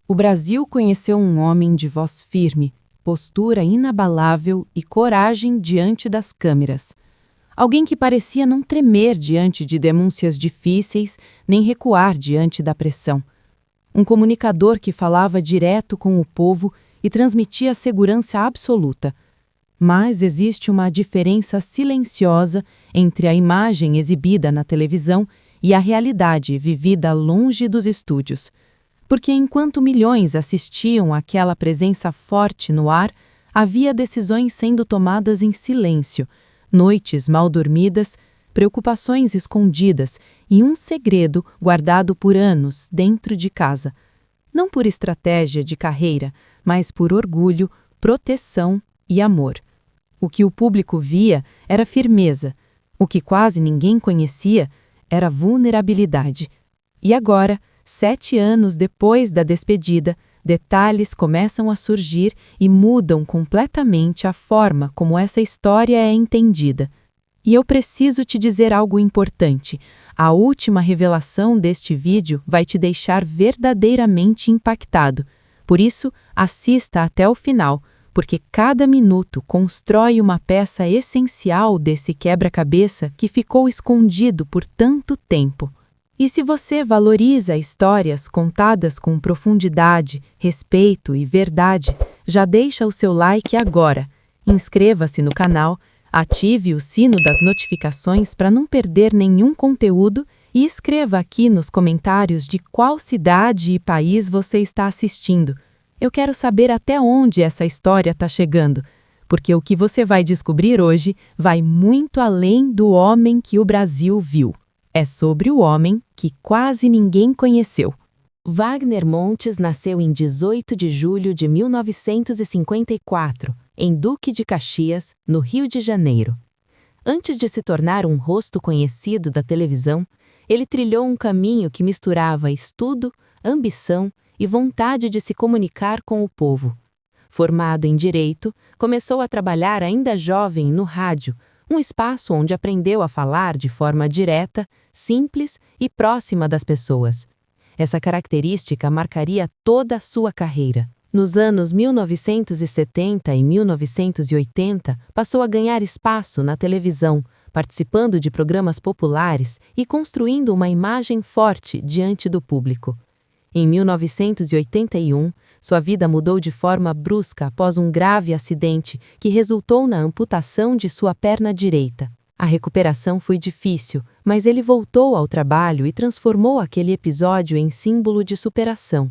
O Brasil conheceu um homem de voz firme, postura inabalável e coragem diante das câmeras. Alguém que parecia não tremer diante de denúncias difíceis, nem recuar diante da pressão. Um comunicador que falava direto com o povo e transmitia segurança absoluta. Mas existe uma diferença silenciosa entre a imagem exibida na televisão e a realidade vivida longe dos estúdios. Porque enquanto milhões assistiam àquela presença forte no ar, havia decisões sendo tomadas em silêncio, noites mal dormidas, preocupações escondidas e um segredo guardado por anos dentro de casa. Não por estratégia de carreira, mas por orgulho, proteção e amor. O que o público via era firmeza. O que quase ninguém conhecia era vulnerabilidade. E agora, 7 anos depois da despedida, detalhes começam a surgir e mudam completamente a forma como essa história é entendida. E eu preciso te dizer algo importante. A última revelação deste vídeo vai te deixar verdadeiramente impactado. Por isso, assista até o final, porque cada minuto constrói uma peça essencial desse quebra-cabeça que ficou escondido por tanto tempo. E se você valoriza histórias contadas com profundidade, respeito e verdade, já deixa o seu like agora, inscreva-se no canal, ative o sino das notificações para não perder nenhum conteúdo e escreva aqui nos comentários de qual cidade e país você está assistindo. Eu quero saber até onde essa história está chegando, porque o que você vai descobrir hoje vai muito além do homem que o Brasil viu. É sobre o homem que quase ninguém conheceu. Wagner Montes nasceu em 18 de julho de 1954, em Duque de Caxias, no Rio de Janeiro. Antes de se tornar um rosto conhecido da televisão, ele trilhou um caminho que misturava estudo, ambição e vontade de se comunicar com o povo. Formado em Direito, começou a trabalhar ainda jovem no rádio, um espaço onde aprendeu a falar de forma direta, simples e próxima das pessoas. Essa característica marcaria toda a sua carreira. Nos anos 1970 e 1980, passou a ganhar espaço na televisão, participando de programas populares e construindo uma imagem forte diante do público. Em 1981, sua vida mudou de forma brusca após um grave acidente que resultou na amputação de sua perna direita. A recuperação foi difícil, mas ele voltou ao trabalho e transformou aquele episódio em símbolo de superação.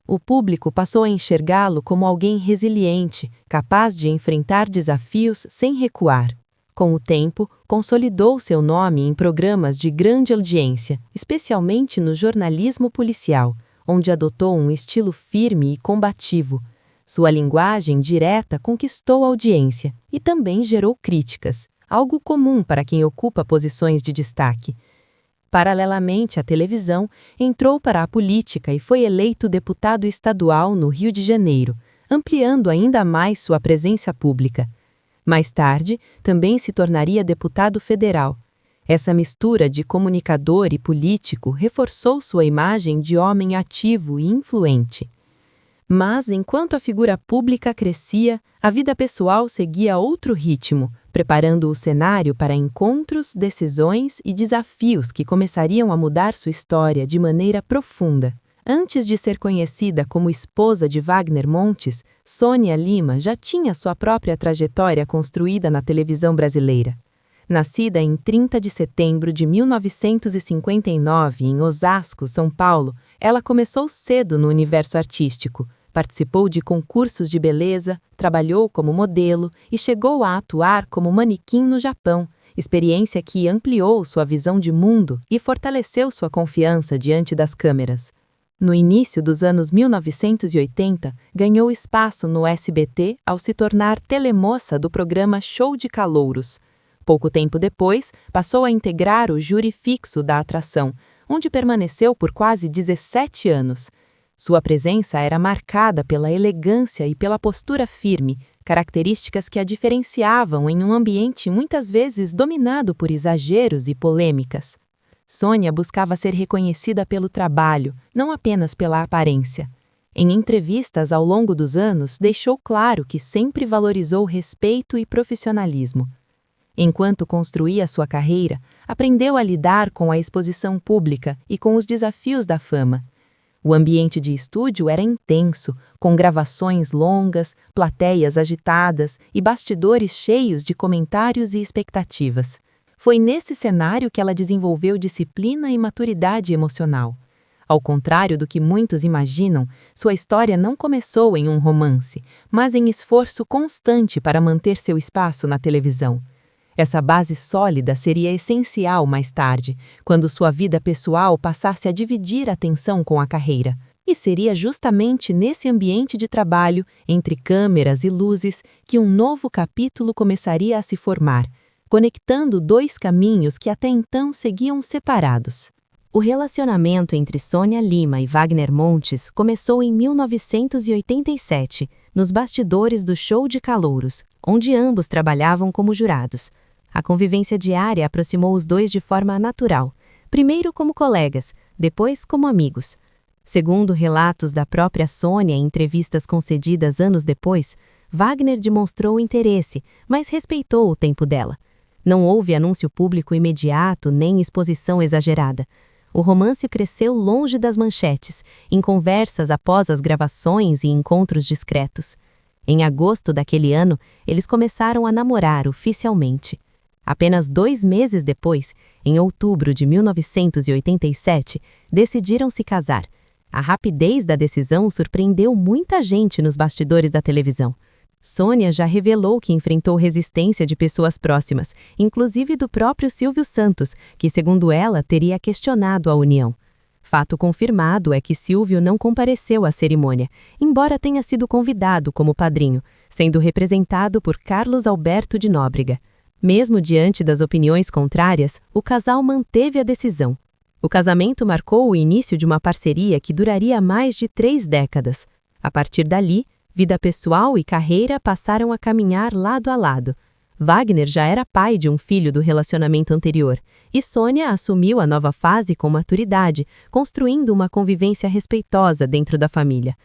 O público passou a enxergá-lo como alguém resiliente, capaz de enfrentar desafios sem recuar. Com o tempo, consolidou seu nome em programas de grande audiência, especialmente no jornalismo policial, onde adotou um estilo firme e combativo. Sua linguagem direta conquistou a audiência e também gerou críticas, algo comum para quem ocupa posições de destaque. Paralelamente à televisão, entrou para a política e foi eleito deputado estadual no Rio de Janeiro, ampliando ainda mais sua presença pública. Mais tarde, também se tornaria deputado federal. Essa mistura de comunicador e político reforçou sua imagem de homem ativo e influente. Mas, enquanto a figura pública crescia, a vida pessoal seguia outro ritmo, preparando o cenário para encontros, decisões e desafios que começariam a mudar sua história de maneira profunda. Antes de ser conhecida como esposa de Wagner Montes, Sônia Lima já tinha sua própria trajetória construída na televisão brasileira. Nascida em 30 de setembro de 1959 em Osasco, São Paulo, ela começou cedo no universo artístico. Participou de concursos de beleza, trabalhou como modelo e chegou a atuar como manequim no Japão, experiência que ampliou sua visão de mundo e fortaleceu sua confiança diante das câmeras. No início dos anos 1980, ganhou espaço no SBT ao se tornar telemoça do programa Show de Calouros. Pouco tempo depois, passou a integrar o júri fixo da atração, onde permaneceu por quase 17 anos. Sua presença era marcada pela elegância e pela postura firme, características que a diferenciavam em um ambiente muitas vezes dominado por exageros e polêmicas. Sônia buscava ser reconhecida pelo trabalho, não apenas pela aparência. Em entrevistas ao longo dos anos, deixou claro que sempre valorizou respeito e profissionalismo. Enquanto construía sua carreira, aprendeu a lidar com a exposição pública e com os desafios da fama. O ambiente de estúdio era intenso, com gravações longas, plateias agitadas e bastidores cheios de comentários e expectativas. Foi nesse cenário que ela desenvolveu disciplina e maturidade emocional. Ao contrário do que muitos imaginam, sua história não começou em um romance, mas em esforço constante para manter seu espaço na televisão. Essa base sólida seria essencial mais tarde, quando sua vida pessoal passasse a dividir a atenção com a carreira. E seria justamente nesse ambiente de trabalho, entre câmeras e luzes, que um novo capítulo começaria a se formar, conectando dois caminhos que até então seguiam separados. O relacionamento entre Sônia Lima e Wagner Montes começou em 1987, nos bastidores do Show de Calouros, onde ambos trabalhavam como jurados. A convivência diária aproximou os dois de forma natural, primeiro como colegas, depois como amigos. Segundo relatos da própria Sônia em entrevistas concedidas anos depois, Wagner demonstrou interesse, mas respeitou o tempo dela. Não houve anúncio público imediato nem exposição exagerada. O romance cresceu longe das manchetes, em conversas após as gravações e encontros discretos. Em agosto daquele ano, eles começaram a namorar oficialmente. Apenas 2 meses depois, em outubro de 1987, decidiram se casar. A rapidez da decisão surpreendeu muita gente nos bastidores da televisão. Sônia já revelou que enfrentou resistência de pessoas próximas, inclusive do próprio Silvio Santos, que, segundo ela, teria questionado a união. Fato confirmado é que Silvio não compareceu à cerimônia, embora tenha sido convidado como padrinho, sendo representado por Carlos Alberto de Nóbrega. Mesmo diante das opiniões contrárias, o casal manteve a decisão. O casamento marcou o início de uma parceria que duraria mais de 3 décadas. A partir dali, vida pessoal e carreira passaram a caminhar lado a lado. Wagner já era pai de um filho do relacionamento anterior, e Sônia assumiu a nova fase com maturidade, construindo uma convivência respeitosa dentro da família.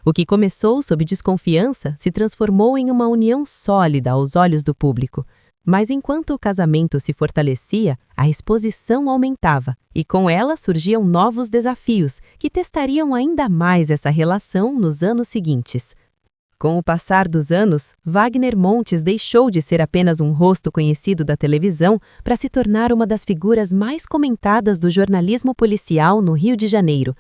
O que começou sob desconfiança se transformou em uma união sólida aos olhos do público. Mas enquanto o casamento se fortalecia, a exposição aumentava, e com ela surgiam novos desafios que testariam ainda mais essa relação nos anos seguintes. Com o passar dos anos, Wagner Montes deixou de ser apenas um rosto conhecido da televisão para se tornar uma das figuras mais comentadas do jornalismo policial no Rio de Janeiro.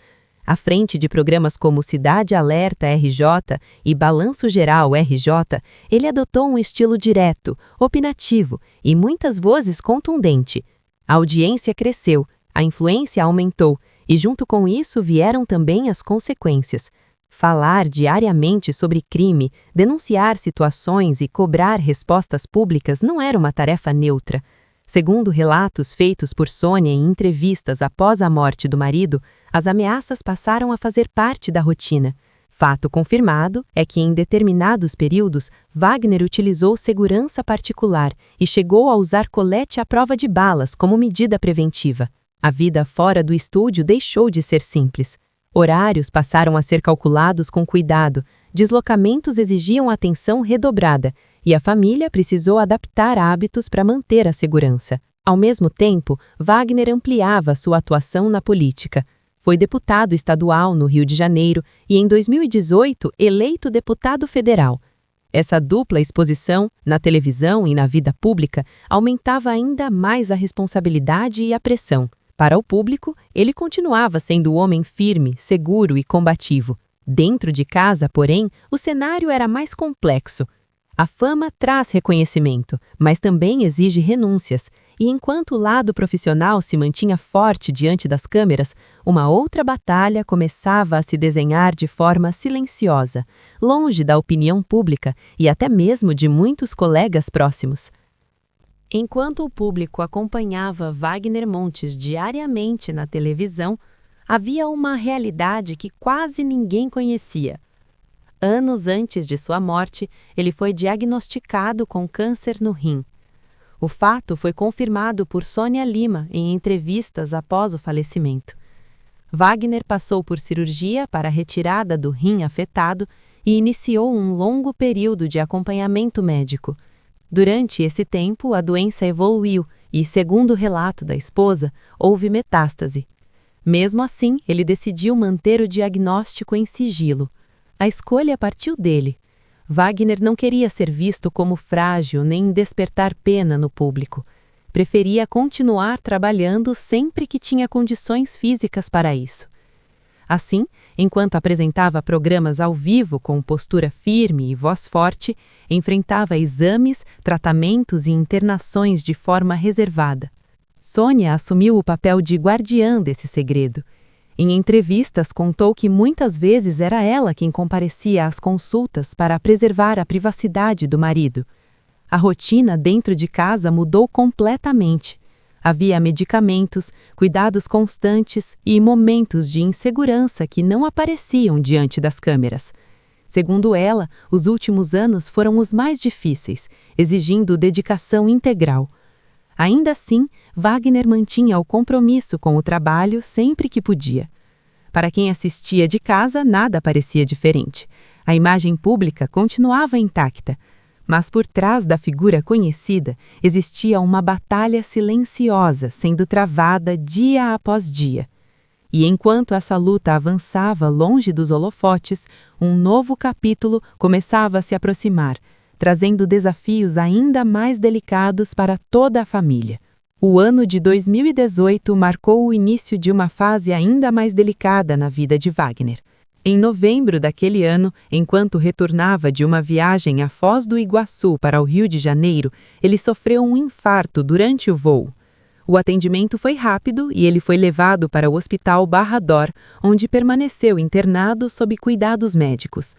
À frente de programas como Cidade Alerta RJ e Balanço Geral RJ, ele adotou um estilo direto, opinativo e muitas vezes contundente. A audiência cresceu, a influência aumentou e junto com isso vieram também as consequências. Falar diariamente sobre crime, denunciar situações e cobrar respostas públicas não era uma tarefa neutra. Segundo relatos feitos por Sônia em entrevistas após a morte do marido, as ameaças passaram a fazer parte da rotina. Fato confirmado é que em determinados períodos, Wagner utilizou segurança particular e chegou a usar colete à prova de balas como medida preventiva. A vida fora do estúdio deixou de ser simples. Horários passaram a ser calculados com cuidado, deslocamentos exigiam atenção redobrada e a família precisou adaptar hábitos para manter a segurança. Ao mesmo tempo, Wagner ampliava sua atuação na política. Foi deputado estadual no Rio de Janeiro e, em 2018, eleito deputado federal. Essa dupla exposição, na televisão e na vida pública, aumentava ainda mais a responsabilidade e a pressão. Para o público, ele continuava sendo o homem firme, seguro e combativo. Dentro de casa, porém, o cenário era mais complexo. A fama traz reconhecimento, mas também exige renúncias, e enquanto o lado profissional se mantinha forte diante das câmeras, uma outra batalha começava a se desenhar de forma silenciosa, longe da opinião pública e até mesmo de muitos colegas próximos. Enquanto o público acompanhava Wagner Montes diariamente na televisão, havia uma realidade que quase ninguém conhecia. Anos antes de sua morte, ele foi diagnosticado com câncer no rim. O fato foi confirmado por Sônia Lima em entrevistas após o falecimento. Wagner passou por cirurgia para a retirada do rim afetado e iniciou um longo período de acompanhamento médico. Durante esse tempo, a doença evoluiu e, segundo o relato da esposa, houve metástase. Mesmo assim, ele decidiu manter o diagnóstico em sigilo. A escolha partiu dele. Wagner não queria ser visto como frágil nem despertar pena no público. Preferia continuar trabalhando sempre que tinha condições físicas para isso. Assim, enquanto apresentava programas ao vivo com postura firme e voz forte, enfrentava exames, tratamentos e internações de forma reservada. Sônia assumiu o papel de guardiã desse segredo. Em entrevistas, contou que muitas vezes era ela quem comparecia às consultas para preservar a privacidade do marido. A rotina dentro de casa mudou completamente. Havia medicamentos, cuidados constantes e momentos de insegurança que não apareciam diante das câmeras. Segundo ela, os últimos anos foram os mais difíceis, exigindo dedicação integral. Ainda assim, Wagner mantinha o compromisso com o trabalho sempre que podia. Para quem assistia de casa, nada parecia diferente. A imagem pública continuava intacta. Mas por trás da figura conhecida existia uma batalha silenciosa sendo travada dia após dia. E enquanto essa luta avançava longe dos holofotes, um novo capítulo começava a se aproximar, trazendo desafios ainda mais delicados para toda a família. O ano de 2018 marcou o início de uma fase ainda mais delicada na vida de Wagner. Em novembro daquele ano, enquanto retornava de uma viagem à Foz do Iguaçu para o Rio de Janeiro, ele sofreu um infarto durante o voo. O atendimento foi rápido e ele foi levado para o Hospital Barra D'Or, onde permaneceu internado sob cuidados médicos.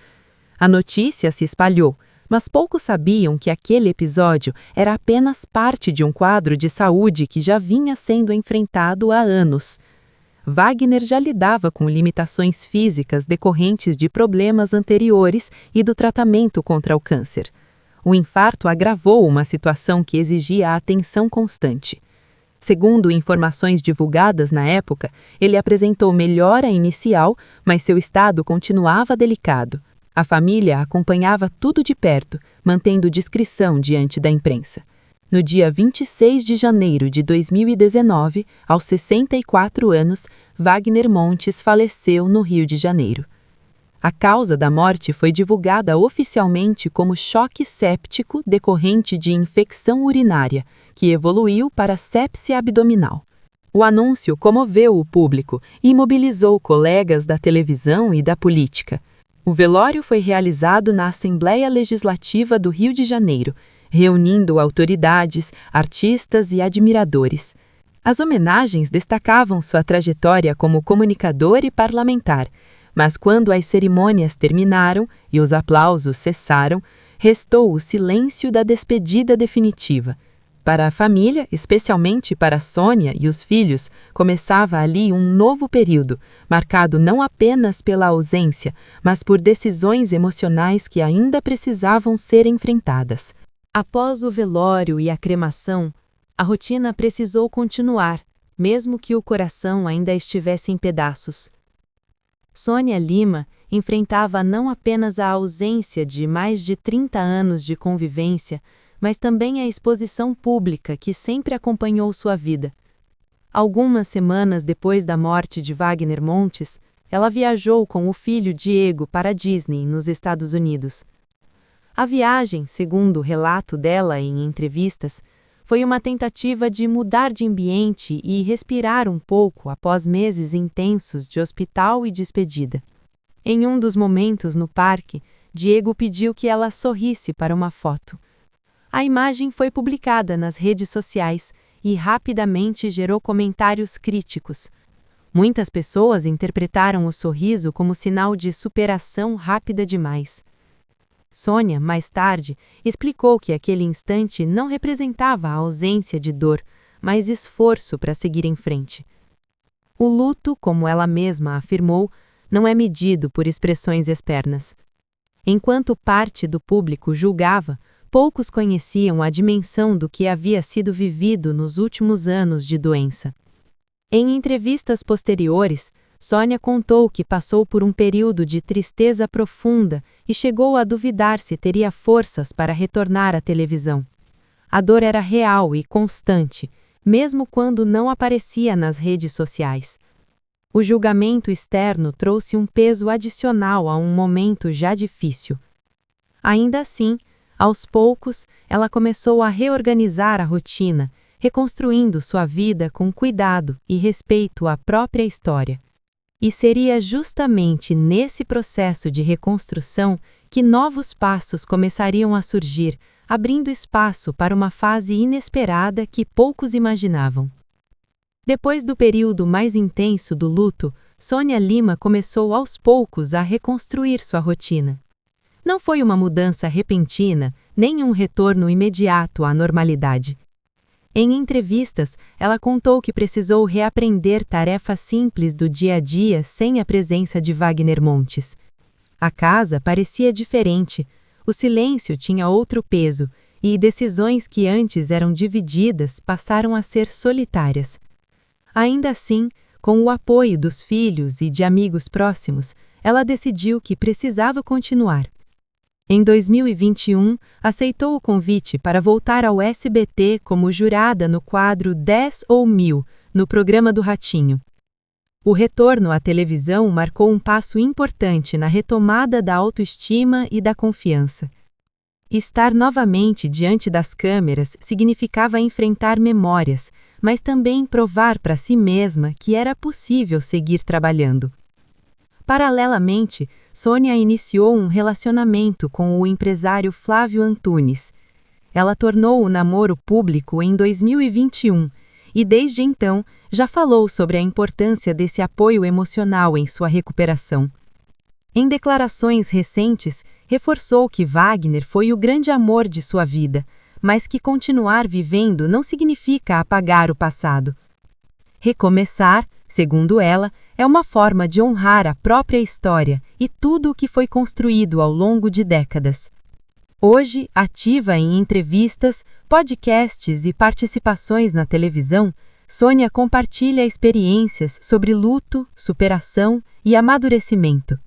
A notícia se espalhou, mas poucos sabiam que aquele episódio era apenas parte de um quadro de saúde que já vinha sendo enfrentado há anos. Wagner já lidava com limitações físicas decorrentes de problemas anteriores e do tratamento contra o câncer. O infarto agravou uma situação que exigia atenção constante. Segundo informações divulgadas na época, ele apresentou melhora inicial, mas seu estado continuava delicado. A família acompanhava tudo de perto, mantendo discrição diante da imprensa. No dia 26 de janeiro de 2019, aos 64 anos, Wagner Montes faleceu no Rio de Janeiro. A causa da morte foi divulgada oficialmente como choque séptico decorrente de infecção urinária, que evoluiu para sepse abdominal. O anúncio comoveu o público e mobilizou colegas da televisão e da política. O velório foi realizado na Assembleia Legislativa do Rio de Janeiro, reunindo autoridades, artistas e admiradores. As homenagens destacavam sua trajetória como comunicador e parlamentar, mas quando as cerimônias terminaram e os aplausos cessaram, restou o silêncio da despedida definitiva. Para a família, especialmente para Sônia e os filhos, começava ali um novo período, marcado não apenas pela ausência, mas por decisões emocionais que ainda precisavam ser enfrentadas. Após o velório e a cremação, a rotina precisou continuar, mesmo que o coração ainda estivesse em pedaços. Sônia Lima enfrentava não apenas a ausência de mais de 30 anos de convivência, mas também a exposição pública que sempre acompanhou sua vida. Algumas semanas depois da morte de Wagner Montes, ela viajou com o filho Diego para a Disney, nos Estados Unidos. A viagem, segundo o relato dela em entrevistas, foi uma tentativa de mudar de ambiente e respirar um pouco após meses intensos de hospital e despedida. Em um dos momentos no parque, Diego pediu que ela sorrisse para uma foto. A imagem foi publicada nas redes sociais e rapidamente gerou comentários críticos. Muitas pessoas interpretaram o sorriso como sinal de superação rápida demais. Sônia, mais tarde, explicou que aquele instante não representava a ausência de dor, mas esforço para seguir em frente. O luto, como ela mesma afirmou, não é medido por expressões externas. Enquanto parte do público julgava, poucos conheciam a dimensão do que havia sido vivido nos últimos anos de doença. Em entrevistas posteriores, Sônia contou que passou por um período de tristeza profunda e chegou a duvidar se teria forças para retornar à televisão. A dor era real e constante, mesmo quando não aparecia nas redes sociais. O julgamento externo trouxe um peso adicional a um momento já difícil. Ainda assim, aos poucos, ela começou a reorganizar a rotina, reconstruindo sua vida com cuidado e respeito à própria história. E seria justamente nesse processo de reconstrução que novos passos começariam a surgir, abrindo espaço para uma fase inesperada que poucos imaginavam. Depois do período mais intenso do luto, Sônia Lima começou aos poucos a reconstruir sua rotina. Não foi uma mudança repentina, nem um retorno imediato à normalidade. Em entrevistas, ela contou que precisou reaprender tarefas simples do dia a dia sem a presença de Wagner Montes. A casa parecia diferente, o silêncio tinha outro peso, e decisões que antes eram divididas passaram a ser solitárias. Ainda assim, com o apoio dos filhos e de amigos próximos, ela decidiu que precisava continuar. Em 2021, aceitou o convite para voltar ao SBT como jurada no quadro 10 ou 1000, no programa do Ratinho. O retorno à televisão marcou um passo importante na retomada da autoestima e da confiança. Estar novamente diante das câmeras significava enfrentar memórias, mas também provar para si mesma que era possível seguir trabalhando. Paralelamente, Sônia iniciou um relacionamento com o empresário Flávio Antunes. Ela tornou o namoro público em 2021 e, desde então, já falou sobre a importância desse apoio emocional em sua recuperação. Em declarações recentes, reforçou que Wagner foi o grande amor de sua vida, mas que continuar vivendo não significa apagar o passado. Recomeçar, segundo ela, é uma forma de honrar a própria história e tudo o que foi construído ao longo de décadas. Hoje, ativa em entrevistas, podcasts e participações na televisão, Sônia compartilha experiências sobre luto, superação e amadurecimento.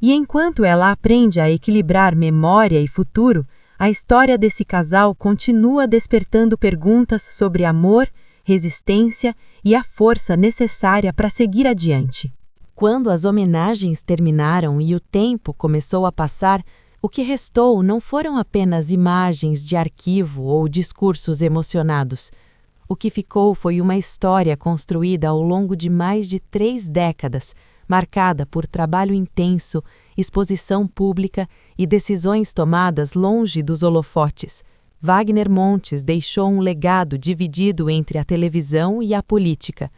E enquanto ela aprende a equilibrar memória e futuro, a história desse casal continua despertando perguntas sobre amor, resistência e a força necessária para seguir adiante. Quando as homenagens terminaram e o tempo começou a passar, o que restou não foram apenas imagens de arquivo ou discursos emocionados. O que ficou foi uma história construída ao longo de mais de 3 décadas, marcada por trabalho intenso, exposição pública e decisões tomadas longe dos holofotes. Wagner Montes deixou um legado dividido entre a televisão e a política.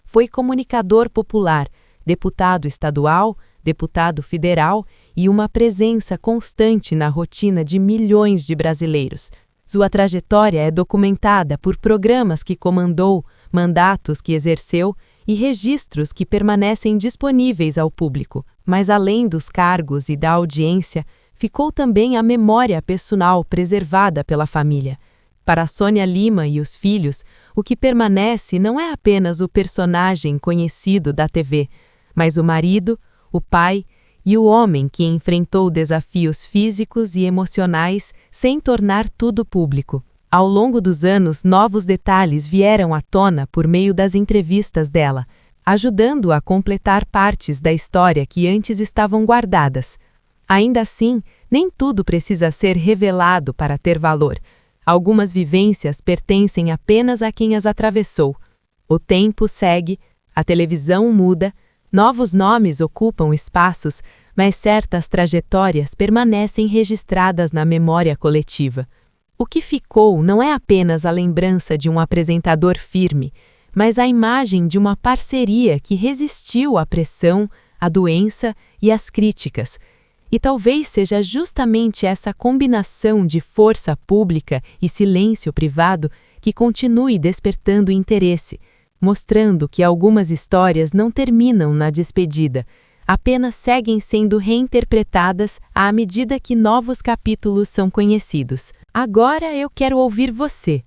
Foi comunicador popular, deputado estadual, deputado federal e uma presença constante na rotina de milhões de brasileiros. Sua trajetória é documentada por programas que comandou, mandatos que exerceu e registros que permanecem disponíveis ao público. Mas além dos cargos e da audiência, ficou também a memória pessoal preservada pela família. Para Sônia Lima e os filhos, o que permanece não é apenas o personagem conhecido da TV, mas o marido, o pai e o homem que enfrentou desafios físicos e emocionais sem tornar tudo público. Ao longo dos anos, novos detalhes vieram à tona por meio das entrevistas dela, ajudando a completar partes da história que antes estavam guardadas. Ainda assim, nem tudo precisa ser revelado para ter valor. Algumas vivências pertencem apenas a quem as atravessou. O tempo segue, a televisão muda, novos nomes ocupam espaços, mas certas trajetórias permanecem registradas na memória coletiva. O que ficou não é apenas a lembrança de um apresentador firme, mas a imagem de uma parceria que resistiu à pressão, à doença e às críticas. E talvez seja justamente essa combinação de força pública e silêncio privado que continue despertando interesse, mostrando que algumas histórias não terminam na despedida, apenas seguem sendo reinterpretadas à medida que novos capítulos são conhecidos. Agora eu quero ouvir você.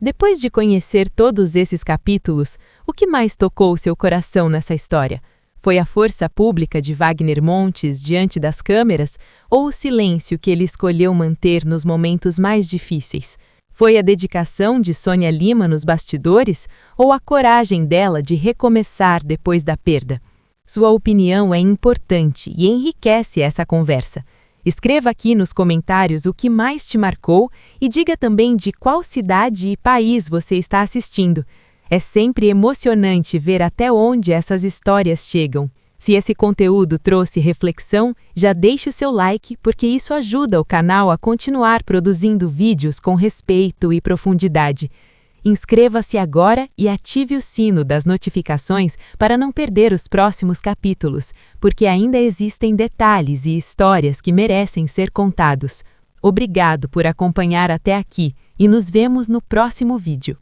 Depois de conhecer todos esses capítulos, o que mais tocou seu coração nessa história? Foi a força pública de Wagner Montes diante das câmeras ou o silêncio que ele escolheu manter nos momentos mais difíceis? Foi a dedicação de Sônia Lima nos bastidores ou a coragem dela de recomeçar depois da perda? Sua opinião é importante e enriquece essa conversa. Escreva aqui nos comentários o que mais te marcou e diga também de qual cidade e país você está assistindo. É sempre emocionante ver até onde essas histórias chegam. Se esse conteúdo trouxe reflexão, já deixe o seu like, porque isso ajuda o canal a continuar produzindo vídeos com respeito e profundidade. Inscreva-se agora e ative o sino das notificações para não perder os próximos capítulos, porque ainda existem detalhes e histórias que merecem ser contados. Obrigado por acompanhar até aqui e nos vemos no próximo vídeo.